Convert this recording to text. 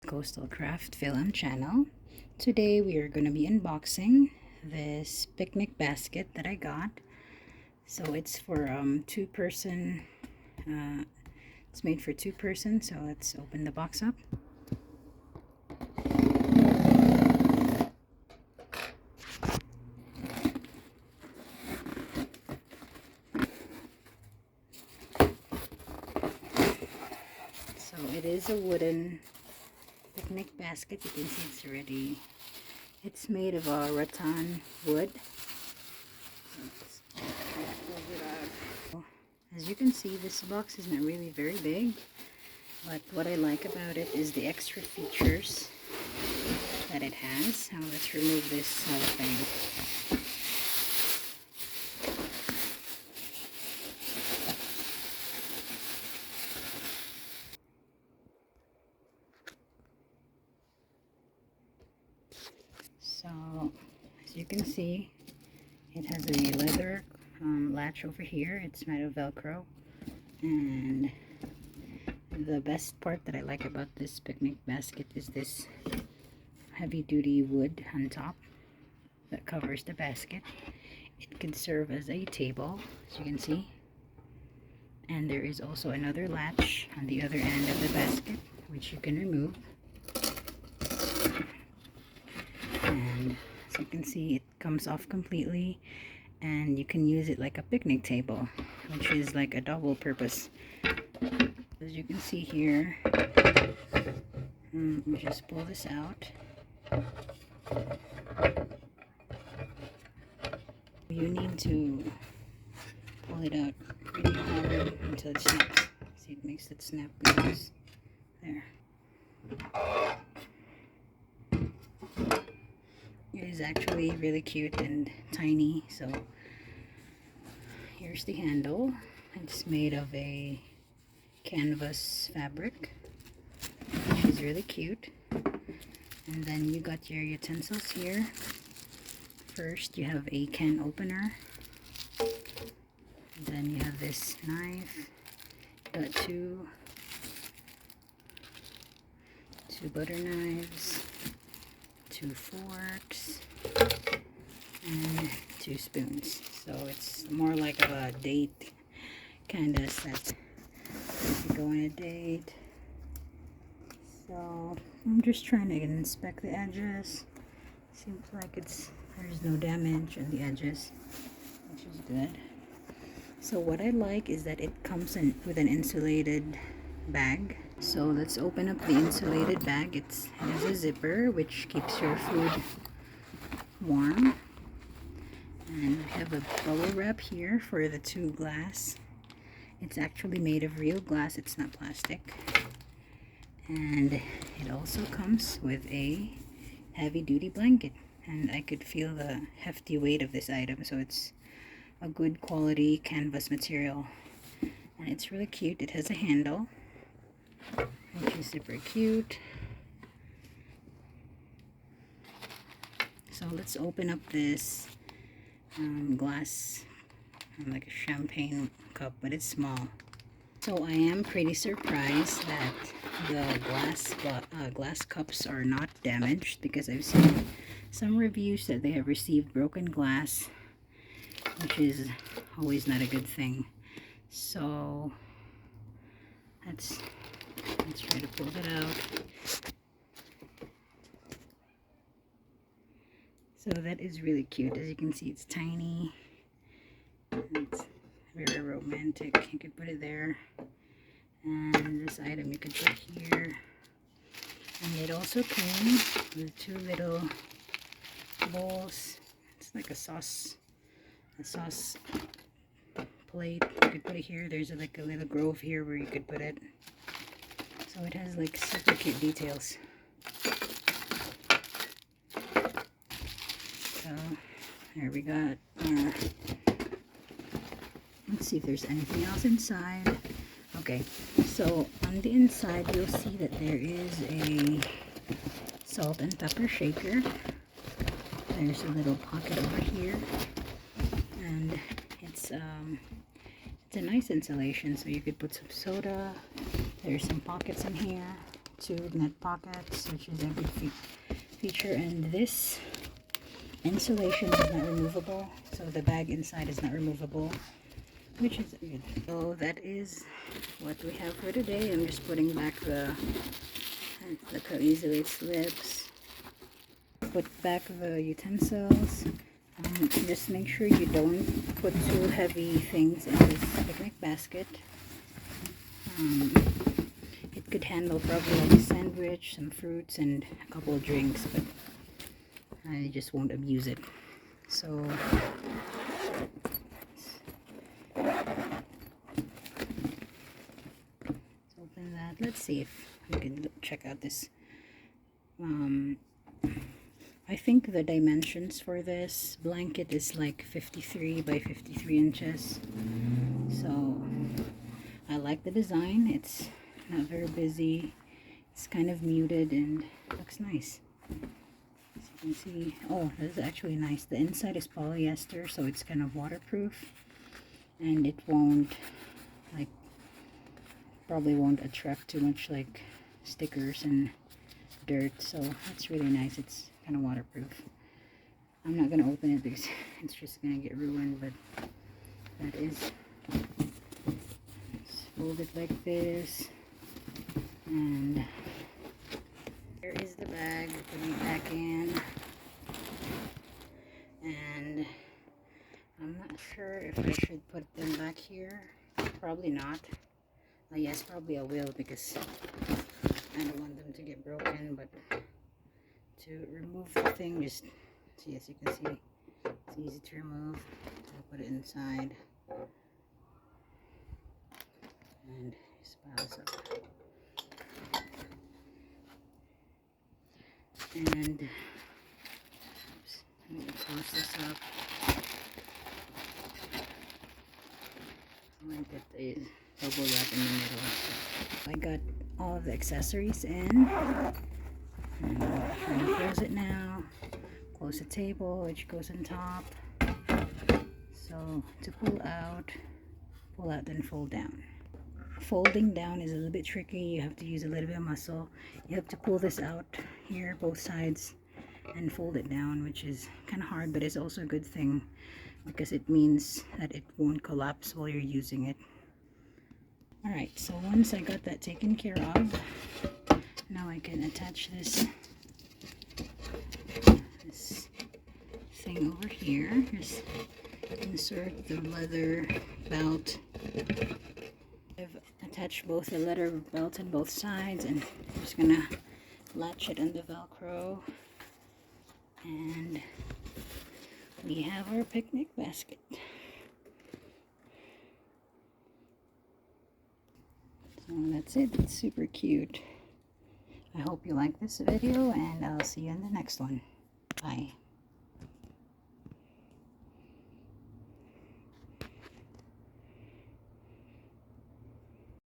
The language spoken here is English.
Coastal Craft Film channel. Today we are going to be unboxing this picnic basket that I got. So it's for two-person, it's made for two-person, so let's open the box up. So it is a wooden picnic basket. You can see it's made of rattan wood. As you can see, this box isn't really very big, but what I like about it is the extra features that it has. Now let's remove this thing. So, as you can see, it has a leather latch over here. It's made of Velcro, and the best part that I like about this picnic basket is this heavy-duty wood on top that covers the basket. It could serve as a table, as you can see, and there is also another latch on the other end of the basket which you can remove. And as you can see, it comes off completely, and you can use it like a picnic table, which is like a double purpose. As you can see here, we just pull this out. You need to pull it out really hard until it snaps. See, it makes it snap loose. There. It is actually really cute and tiny. So here's the handle. It's made of a canvas fabric, which is really cute. And then you got your utensils here. First, you have a can opener. Then you have this knife. You got two butter knives, 2 forks, and 2 spoons. So it's more like a date kind of set. If you go on a date. So I'm just trying to inspect the edges. Seems like there's no damage on the edges, which is good. So what I like is that it comes in with an insulated bag. So let's open up the insulated bag. It has a zipper which keeps your food warm. And we have a bubble wrap here for the 2 glass. It's actually made of real glass, it's not plastic. And it also comes with a heavy-duty blanket. And I could feel the hefty weight of this item, so it's a good quality canvas material. And it's really cute. It has a handle, which is super cute. So let's open up this glass, like a champagne cup, but it's small. So I am pretty surprised that the glass cups are not damaged, because I've seen some reviews that they have received broken glass, which is always not a good thing. So let's try to pull it out. So that is really cute. As you can see, it's tiny. It's very romantic. You could put it there. And this item you could put here. And it also came with 2 little bowls. It's like a sauce plate. You could put it here. There's like a little grove here where you could put it. So it has like super cute details. So there we got. Let's see if there's anything else inside. Okay, so on the inside you'll see that there is a salt and pepper shaker. There's a little pocket over here, and it's a nice insulation, so you could put some soda. There's some pockets in here 2 net pockets, which is a good feature. And this insulation is not removable, so the bag inside is not removable, which is good. So that is what we have for today. I'm just putting back look how easily it slips. Put back the utensils. Just make sure you don't put too heavy things in this picnic basket. It could handle probably like a sandwich, some fruits, and a couple of drinks, but I just won't abuse it. So let's open that. Let's see if we can check out this. I think the dimensions for this blanket is like 53 by 53 inches. So I like the design. It's not very busy. It's kind of muted and looks nice. As you can see, oh, this is actually nice. The inside is polyester, so it's kind of waterproof, and it won't, like, probably won't attract too much like stickers and dirt. So that's really nice. It's kind of waterproof. I'm not gonna open it because it's just gonna get ruined, but that is. Let's fold it like this, and here is the bag. Putting it back in, and I'm not sure if I should put them back here. Probably not. Yes, probably I will, because I don't want them to get broken. But to remove the thing, just see, as you can see, it's easy to remove. I'll put it inside and just piles up. And oops, let me close this up. I might get the bubble wrap in the middle. I got all of the accessories in. And I'm trying to close it now. Close the table, which goes on top. So to pull out then fold down. Folding down is a little bit tricky. You have to use a little bit of muscle. You have to pull this out here, both sides, and fold it down, which is kind of hard, but it's also a good thing because it means that it won't collapse while you're using it. Alright, so once I got that taken care of, now I can attach this thing over here. Just insert the leather belt. I've attached both the leather belt on both sides, and I'm just gonna latch it on the Velcro, and we have our picnic basket. So that's it. It's super cute. I hope you like this video, and I'll see you in the next one. Bye.